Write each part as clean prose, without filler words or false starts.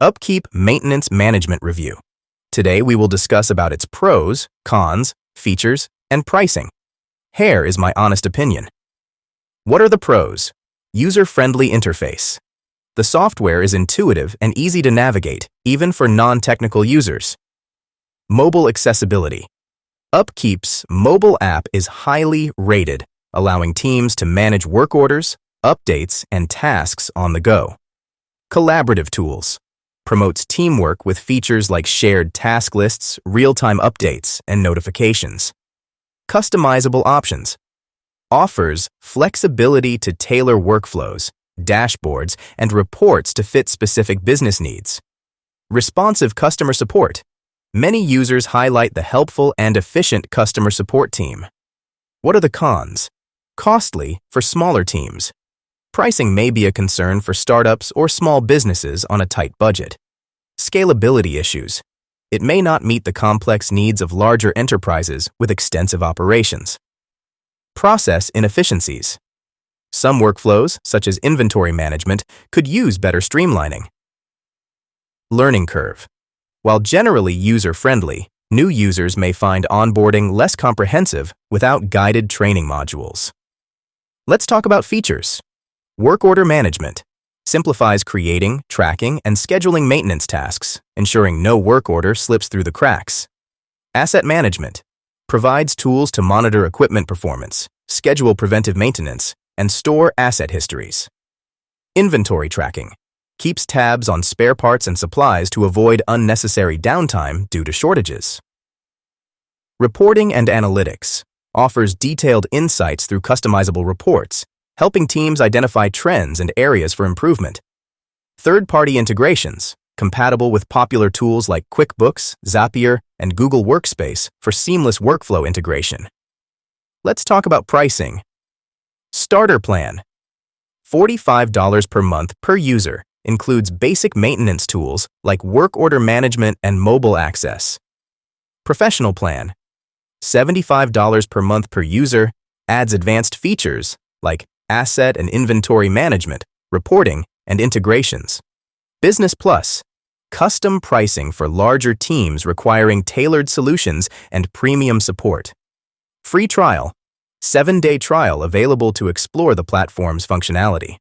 Upkeep Maintenance Management Review. Today we will discuss about its pros, cons, features, and pricing. Here is my honest opinion. What are the pros? User-friendly interface. The software is intuitive and easy to navigate, even for non-technical users. Mobile accessibility. Upkeep's mobile app is highly rated, allowing teams to manage work orders, updates, and tasks on the go. Collaborative tools. Promotes teamwork with features like shared task lists, real-time updates, and notifications. Customizable options. Offers flexibility to tailor workflows, dashboards, and reports to fit specific business needs. Responsive customer support. Many users highlight the helpful and efficient customer support team. What are the cons? Costly for smaller teams. Pricing may be a concern for startups or small businesses on a tight budget. Scalability issues. It may not meet the complex needs of larger enterprises with extensive operations. Process inefficiencies. Some workflows, such as inventory management, could use better streamlining. Learning curve. While generally user-friendly, new users may find onboarding less comprehensive without guided training modules. Let's talk about features. Work order management simplifies creating, tracking, and scheduling maintenance tasks, ensuring no work order slips through the cracks. Asset management provides tools to monitor equipment performance, schedule preventive maintenance, and store asset histories. Inventory tracking keeps tabs on spare parts and supplies to avoid unnecessary downtime due to shortages. Reporting and analytics offers detailed insights through customizable reports, helping teams identify trends and areas for improvement. Third-party integrations, compatible with popular tools like QuickBooks, Zapier, and Google Workspace for seamless workflow integration. Let's talk about pricing. Starter plan. $45 per month per user includes basic maintenance tools like work order management and mobile access. Professional plan. $75 per month per user adds advanced features like asset and inventory management, reporting, and integrations. Business Plus. Custom pricing for larger teams requiring tailored solutions and premium support. Free trial. 7-day trial available to explore the platform's functionality.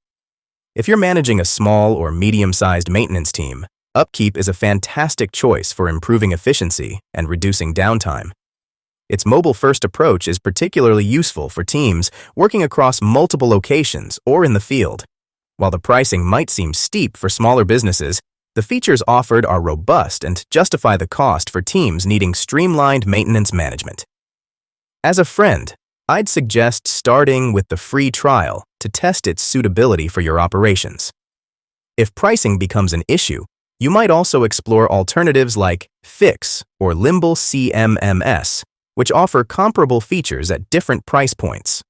If you're managing a small or medium-sized maintenance team, Upkeep is a fantastic choice for improving efficiency and reducing downtime. Its mobile-first approach is particularly useful for teams working across multiple locations or in the field. While the pricing might seem steep for smaller businesses, the features offered are robust and justify the cost for teams needing streamlined maintenance management. As a friend, I'd suggest starting with the free trial to test its suitability for your operations. If pricing becomes an issue, you might also explore alternatives like Fix or Limble CMMS, which offer comparable features at different price points.